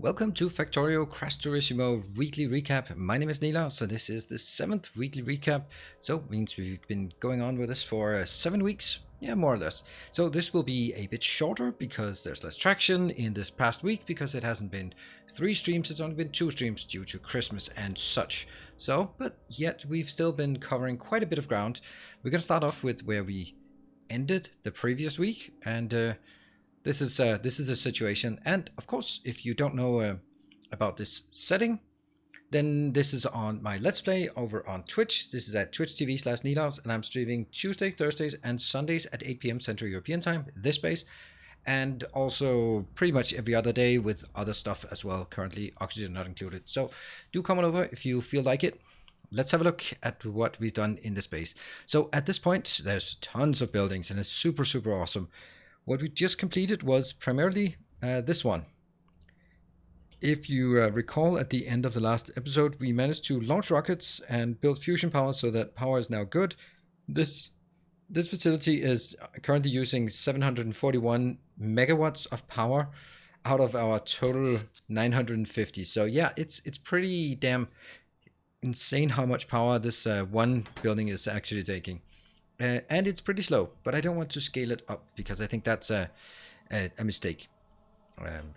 Welcome to Factorio Krastorissimo weekly recap. My name is Nila, so this is the 7th weekly recap. So it means we've been going on with this for 7 weeks. Yeah, more or less. So this will be a bit shorter because there's less traction in this past week because it hasn't been 3 streams, it's only been 2 streams due to Christmas and such. So, but yet we've still been covering quite a bit of ground. We're going to start off with where we ended the previous week, and this is a situation, and of course, if you don't know about this setting, then this is on my Let's Play over on Twitch. This is at twitch.tv/Nidaus, and I'm streaming Tuesday, Thursdays, and Sundays at 8 p.m. Central European Time, this base, and also pretty much every other day with other stuff as well, currently Oxygen not included. So do come on over if you feel like it. Let's have a look at what we've done in this base. So at this point, there's tons of buildings, and it's super, super awesome. What we just completed was primarily this one. If you recall, at the end of the last episode, we managed to launch rockets and build fusion power so that power is now good. This facility is currently using 741 megawatts of power out of our total 950. So yeah, it's pretty damn insane how much power this one building is actually taking. And it's pretty slow, but I don't want to scale it up because I think that's a mistake.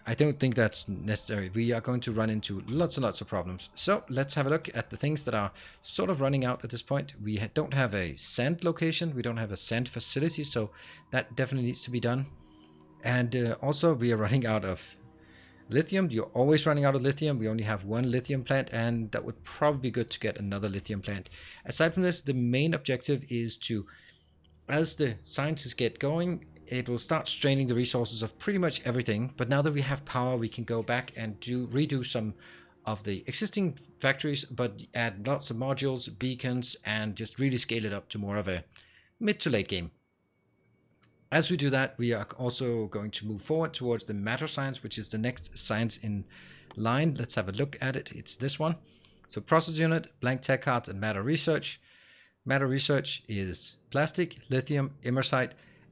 I don't think that's necessary. We are going to run into lots and lots of problems. So let's have a look at the things that are sort of running out at this point. We don't have a sand location. We don't have a sand facility, so that definitely needs to be done. And also we are running out of lithium. You're always running out of lithium. We only have one lithium plant, and that would probably be good to get another lithium plant. Aside from this, the main objective is to, as the sciences get going, it will start straining the resources of pretty much everything. But now that we have power, we can go back and redo some of the existing factories, but add lots of modules, beacons, and just really scale it up to more of a mid to late game. As we do that, we are also going to move forward towards the matter science, which is the next science in line. Let's have a look at it. It's this one. So process unit, blank tech cards, and matter research. Matter research is plastic, lithium, imersite,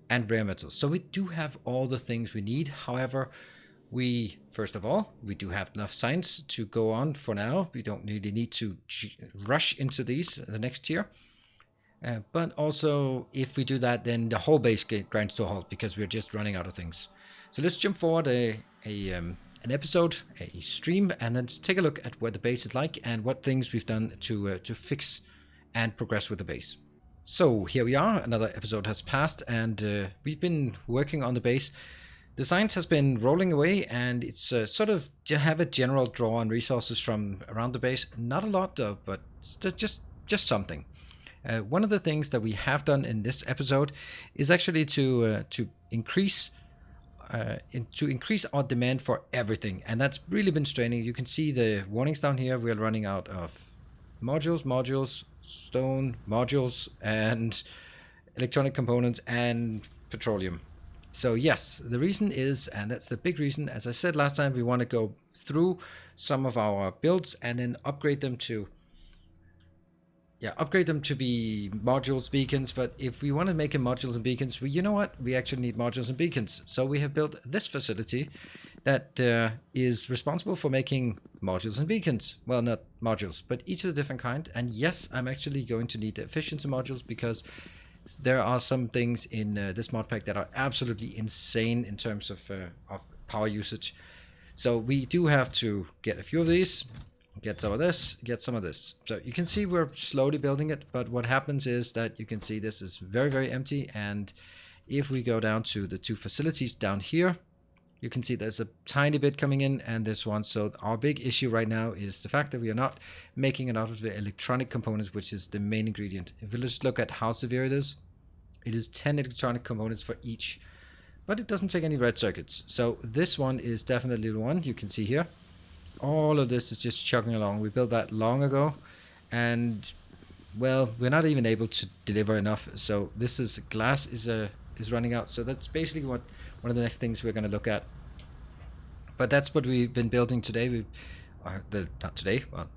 and rare metals. So we do have all the things we need. However, first of all, we do have enough science to go on for now. We don't really need to rush into these, the next tier. But also, if we do that, then the whole base grinds to a halt because we're just running out of things. So let's jump forward an episode, a stream, and let's take a look at what the base is like and what things we've done to fix and progress with the base. So here we are. Another episode has passed, and we've been working on the base. The science has been rolling away, and it's sort of have a general draw on resources from around the base. Not a lot, though, but just something. One of the things that we have done in this episode is actually to increase our demand for everything, and that's really been straining. You can see the warnings down here. We're running out of modules, stone modules, and electronic components and petroleum. So yes, the reason is, and that's the big reason, as I said last time, we want to go through some of our builds and then upgrade them to be modules, beacons. But if we want to make modules and beacons, you know what? We actually need modules and beacons. So we have built this facility that is responsible for making modules and beacons. Well, not modules, but each of the different kind. And yes, I'm actually going to need the efficiency modules because there are some things in this mod pack that are absolutely insane in terms of power usage. So we do have to get a few of these. Get some of this, get some of this. So you can see we're slowly building it, but what happens is that you can see this is very, very empty. And if we go down to the 2 facilities down here, you can see there's a tiny bit coming in and this one. So our big issue right now is the fact that we are not making it out of the electronic components, which is the main ingredient. If we just look at how severe it is 10 electronic components for each, but it doesn't take any red circuits. So this one is definitely the one you can see here. All of this is just chugging along. We built that long ago, and well, we're not even able to deliver enough. So this is glass is running out. So that's basically one of the next things we're going to look at. But that's what we've been building today.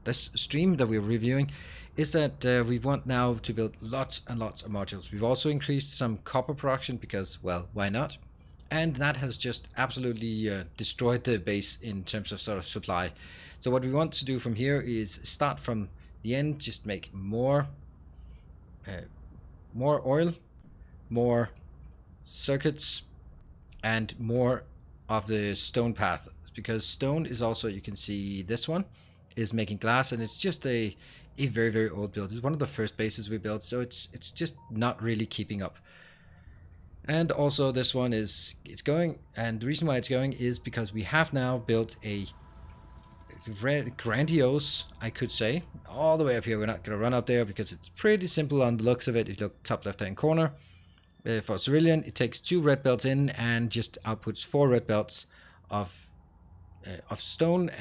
This stream that we're reviewing is that we want now to build lots and lots of modules. We've also increased some copper production because, well, why not? and that has just absolutely destroyed the base in terms of sort of supply. So what we want to do from here is start from the end, just make more oil, more circuits, and more of the stone path, because stone is also, you can see this one is making glass, and it's just a very, very old build. It's one of the first bases we built, so it's just not really keeping up. And also this one it's going, and the reason why it's going is because we have now built a grandiose, I could say, all the way up here. We're not going to run up there because it's pretty simple on the looks of it. If you look top left hand corner, for Cerulean, it takes 2 red belts in and just outputs 4 red belts of stone,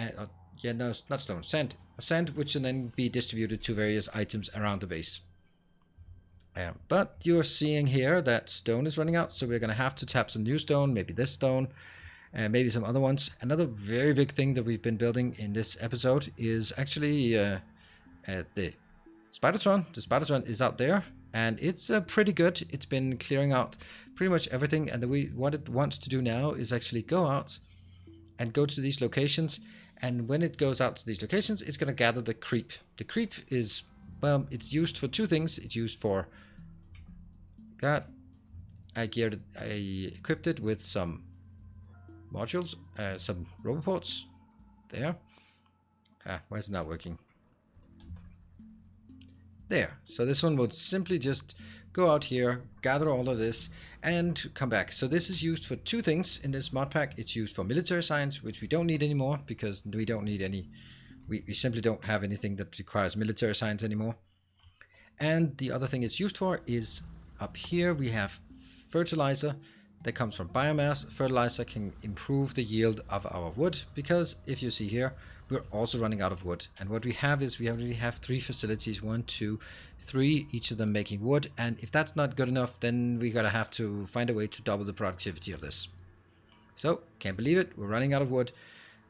yeah, no, not stone, sand, which can then be distributed to various items around the base. But you're seeing here that stone is running out, so we're going to have to tap some new stone, maybe this stone, maybe some other ones. Another very big thing that we've been building in this episode is actually the Spidertron. The Spidertron is out there, and it's pretty good. It's been clearing out pretty much everything, and what it wants to do now is actually go out and go to these locations, and when it goes out to these locations, it's going to gather the creep. The creep is, well, it's used for 2 things. It's used for that. I equipped it with some modules, some roboports there. Why is it not working? There. So this one would simply just go out here, gather all of this, and come back. So this is used for 2 things in this mod pack. It's used for military science, which we don't need anymore because we don't need any. We simply don't have anything that requires military science anymore. And the other thing it's used for is up here we have fertilizer that comes from biomass. Fertilizer can improve the yield of our wood, because if you see here, we're also running out of wood. And what we have is we already have 3 facilities, 1, 2, 3, each of them making wood. And if that's not good enough, then we gotta have to find a way to double the productivity of this. So, can't believe it, we're running out of wood.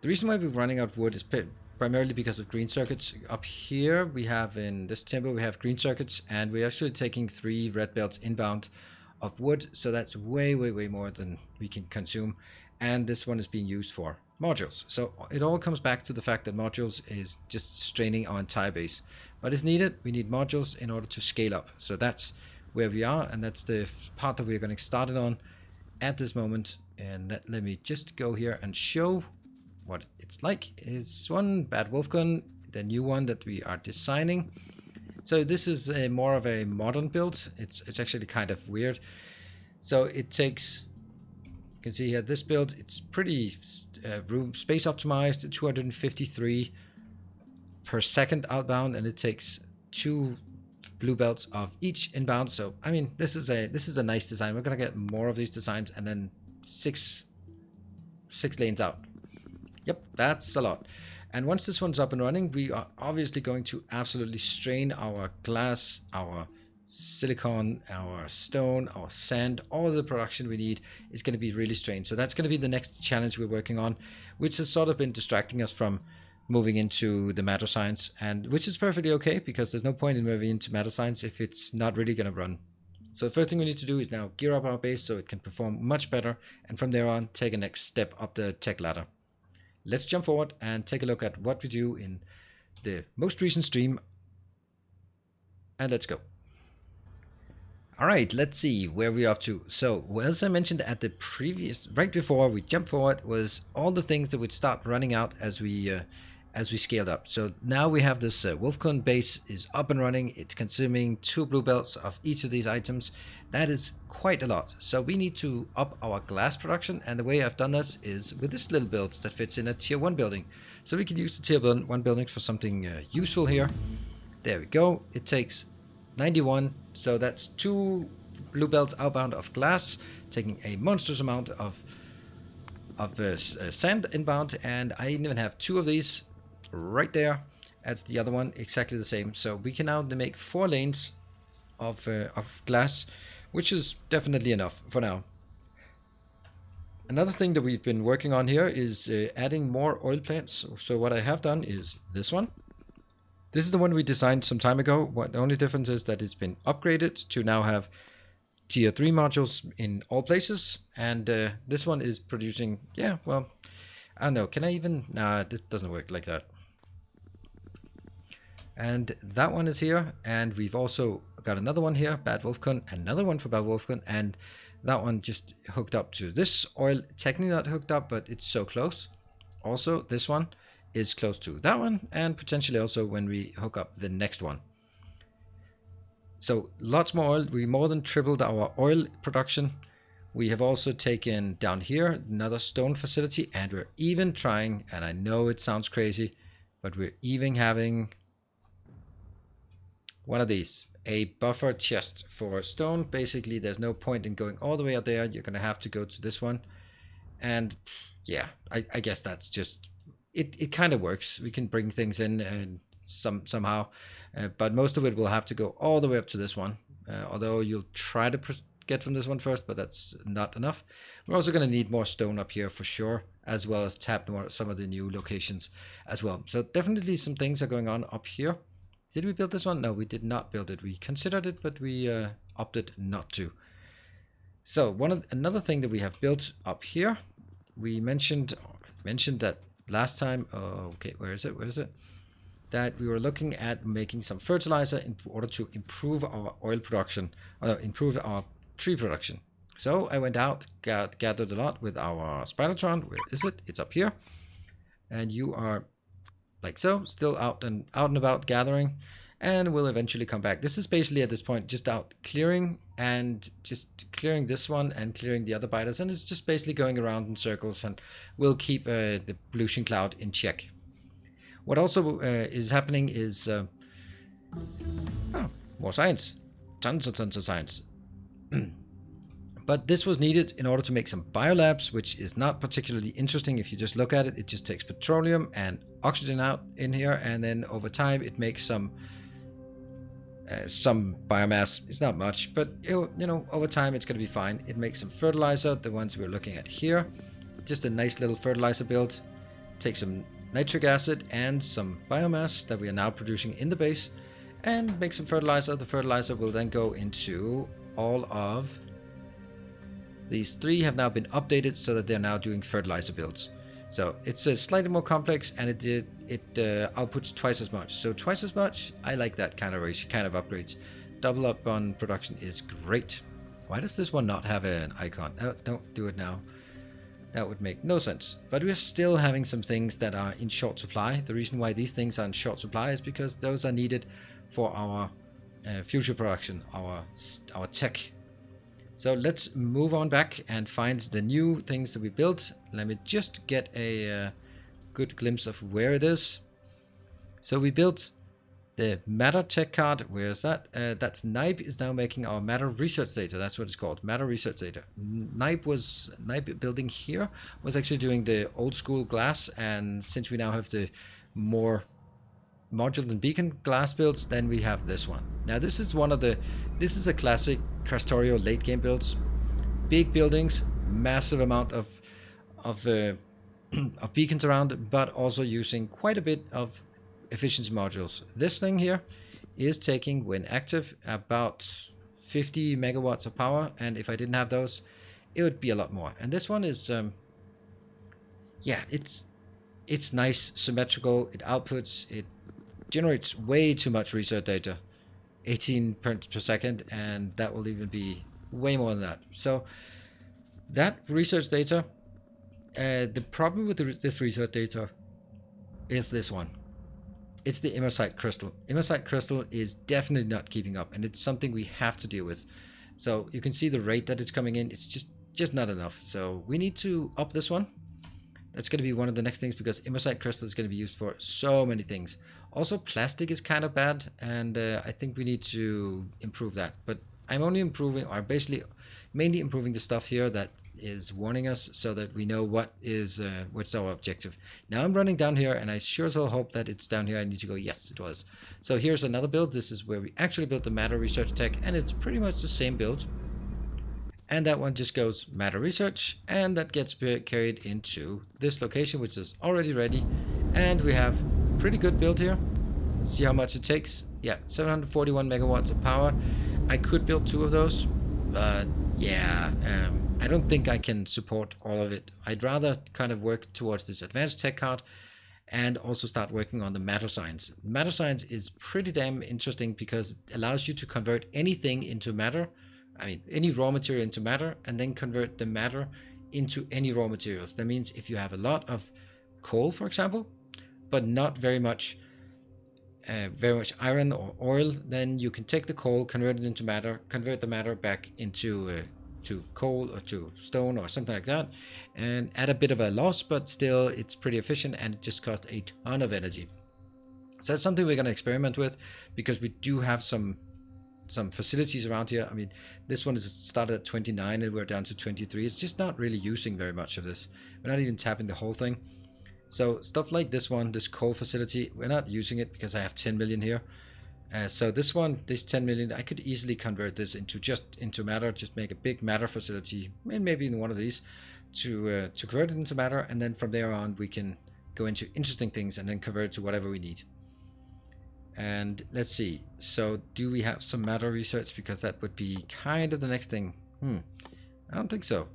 The reason why we're running out of wood is primarily because of green circuits. Up here we have, in this timber, we have green circuits, and we're actually taking 3 red belts inbound of wood, so that's way more than we can consume. And this one is being used for modules. So it all comes back to the fact that modules is just straining our entire base. But it's needed. We need modules in order to scale up. So that's where we are, and that's the part that we're going to start it on at this moment. And let me just go here and show what it's like. It's one Bad Wolf Gun, the new one that we are designing. So this is a more of a modern build. It's actually kind of weird. So it takes, you can see here, this build, it's pretty room space optimized, 253 per second outbound, and it takes 2 blue belts of each inbound. So I mean, this is a nice design. We're gonna get more of these designs, and then 6 lanes out. Yep, that's a lot. And once this one's up and running, we are obviously going to absolutely strain our glass, our silicon, our stone, our sand. All the production we need is going to be really strained. So that's going to be the next challenge we're working on, which has sort of been distracting us from moving into the matter science, and which is perfectly okay, because there's no point in moving into matter science if it's not really going to run. So the first thing we need to do is now gear up our base so it can perform much better, and from there on take a next step up the tech ladder. Let's jump forward and take a look at what we do in the most recent stream, and let's go. Alright, let's see where we're up to. So, as I mentioned at the previous, right before we jump forward, was all the things that would start running out as we scaled up. So now we have this Wolfcon base is up and running. It's consuming 2 blue belts of each of these items. That is quite a lot. So we need to up our glass production, and the way I've done this is with this little build that fits in a tier 1 building. So we can use the tier 1 building for something useful here. There we go. It takes 91, so that's 2 blue belts outbound of glass, taking a monstrous amount of sand inbound, and I even have 2 of these right there. That's the other one, exactly the same. So we can now make 4 lanes of glass, which is definitely enough for now. Another thing that we've been working on here is adding more oil plants. So what I have done is this one. This is the one we designed some time ago. The only difference is that it's been upgraded to now have tier 3 modules in all places, and this one is producing, yeah, well, I don't know, can I even, nah, this doesn't work like that. And that one is here, and we've also got another one here, Bad Wolfkun, another one for Bad Wolfkun, and that one just hooked up to this oil, technically not hooked up, but it's so close. Also, this one is close to that one, and potentially also when we hook up the next one. So lots more oil. We more than tripled our oil production. We have also taken down here another stone facility, and we're even trying, and I know it sounds crazy, but we're even having one of these, a buffer chest for stone. Basically, there's no point in going all the way out there. You're going to have to go to this one. And yeah, I guess that's just, it kind of works. We can bring things in and somehow, but most of it will have to go all the way up to this one. Although you'll try to get from this one first, but that's not enough. We're also going to need more stone up here for sure, as well as tap some of the new locations as well. So definitely some things are going on up here. Did we build this one? No, we did not build it. We considered it, but we opted not to. So another thing that we have built up here, we mentioned that last time. Okay, where is it? That we were looking at making some fertilizer in order to improve our oil production, or improve our tree production. So I went out, gathered a lot with our Spidertron. Where is it? It's up here. And you are like so, still out and about gathering, and we'll eventually come back. This is basically at this point just out clearing, and just clearing this one and clearing the other biters, and it's just basically going around in circles, and we'll keep the pollution cloud in check. What also is happening is more science, tons of science. But this was needed in order to make some biolabs, which is not particularly interesting if you just look at it. It just takes petroleum and oxygen out in here, and then over time it makes some biomass. It's not much, but you know, over time it's going to be fine. It makes some fertilizer, the ones we're looking at here. Just a nice little fertilizer build. Take some nitric acid and some biomass that we are now producing in the base, and make some fertilizer. The fertilizer will then go into all of these three. Have now been updated so that they're now doing fertilizer builds. So it's slightly more complex, and it outputs twice as much. So twice as much, I like that kind of ratio, kind of upgrades. Double up on production is great. Why does this one not have an icon? Oh, don't do it now. That would make no sense. But we're still having some things that are in short supply. The reason why these things are in short supply is because those are needed for our future production, our tech. So let's move on back and find the new things that we built. Let me just get a good glimpse of where it is. So we built the matter tech card. Where is that? That's Nype is now making our matter research data. That's what it's called, matter research data. Nype building here was actually doing the old school glass, and since we now have the more module and beacon glass builds, then we have this one. Now this is this is a classic Krastorio late game builds. Big buildings, massive amount of beacons around, but also using quite a bit of efficiency modules. This thing here is taking, when active, about 50 megawatts of power, and if I didn't have those, it would be a lot more. And this one is yeah, it's nice, symmetrical, it outputs, it generates way too much research data, 18 per second, and that will even be way more than that. So that research data, the problem with this research data is this one. It's the imersite crystal. Imersite crystal is definitely not keeping up, and it's something we have to deal with. So you can see the rate that it's coming in. It's just not enough. So we need to up this one. That's going to be one of the next things, because imersite crystal is going to be used for so many things. Also, plastic is kind of bad, and I think we need to improve that. But I'm only improving, or basically mainly improving the stuff here that is warning us, so that we know what's our objective. Now I'm running down here, and I sure as hell hope that it's down here. I need to go, yes, it was. So here's another build. This is where we actually built the matter research tech, and it's pretty much the same build. And that one just goes matter research, and that gets carried into this location, which is already ready. And we have pretty good build here. Let's see how much it takes. Yeah, 741 megawatts of power. I could build 2 of those. But yeah, I don't think I can support all of it. I'd rather kind of work towards this advanced tech card and also start working on the matter science. Matter science is pretty damn interesting because it allows you to convert anything into matter. I mean, any raw material into matter, and then convert the matter into any raw materials. That means if you have a lot of coal, for example, but not very much iron or oil, then you can take the coal, convert it into matter, convert the matter back into to coal or to stone or something like that, and at a bit of a loss, but still it's pretty efficient and it just costs a ton of energy. So that's something we're going to experiment with, because we do have some facilities around here. I mean, this one is started at 29 and we're down to 23. It's just not really using very much of this. We're not even tapping the whole thing. So stuff like this one, this coal facility, we're not using it because I have 10 million here. So this one, this 10 million, I could easily convert this into matter, just make a big matter facility, maybe in one of these, to convert it into matter, and then from there on we can go into interesting things and then convert to whatever we need. And let's see, so do we have some matter research? Because that would be kind of the next thing. I don't think so.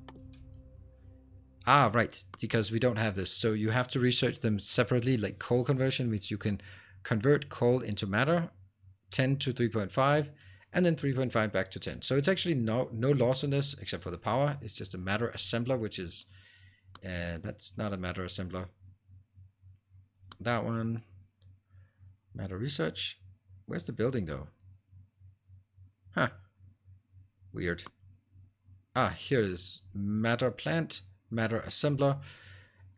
Ah, right, because we don't have this. So you have to research them separately, like coal conversion, which you can convert coal into matter, 10 to 3.5, and then 3.5 back to 10. So it's actually no loss in this, except for the power. It's just a matter assembler, which is, that's not a matter assembler. That one, matter research. Where's the building though? Huh, weird. Ah, here it is, matter plant, matter assembler,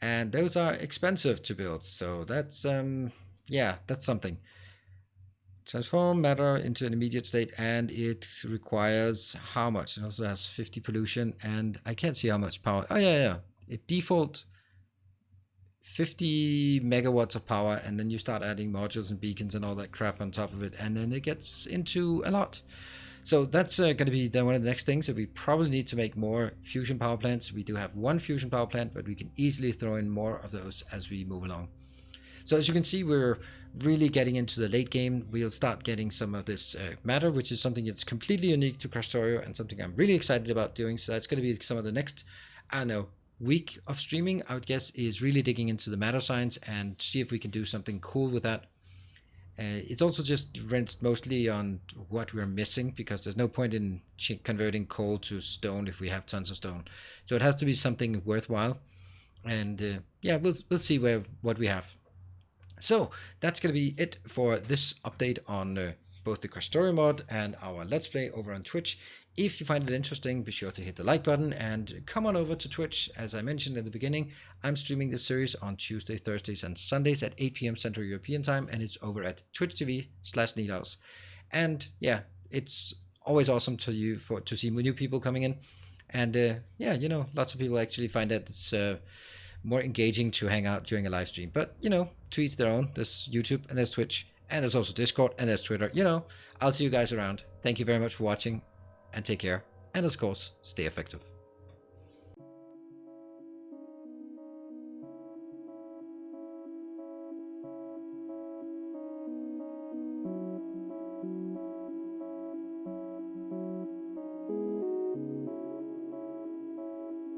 and those are expensive to build, so that's yeah, that's something. Transform matter into an immediate state, and it requires how much? It also has 50 pollution, and I can't see how much power. Oh yeah, it default 50 megawatts of power, and then you start adding modules and beacons and all that crap on top of it, and then it gets into a lot. So that's going to be then one of the next things that we probably need to make more fusion power plants. We do have one fusion power plant, but we can easily throw in more of those as we move along. So as you can see, we're really getting into the late game. We'll start getting some of this matter, which is something that's completely unique to Krastorio and something I'm really excited about doing. So that's going to be some of the next, I don't know, week of streaming, I would guess, is really digging into the matter science and see if we can do something cool with that. It's also just rinsed mostly on what we're missing, because there's no point in converting coal to stone if we have tons of stone. So it has to be something worthwhile. And yeah, we'll see what we have. So that's going to be it for this update on both the Krastorio mod and our Let's Play over on Twitch. If you find it interesting, be sure to hit the like button and come on over to Twitch. As I mentioned at the beginning, I'm streaming this series on Tuesday, Thursdays, and Sundays at 8 p.m. Central European Time, and it's over at twitch.tv/Nilaus. And yeah, it's always awesome to see new people coming in. And yeah, you know, lots of people actually find that it's more engaging to hang out during a live stream. But, you know, to each their own. There's YouTube, and there's Twitch, and there's also Discord, and there's Twitter. You know, I'll see you guys around. Thank you very much for watching, and take care. And of course, stay effective.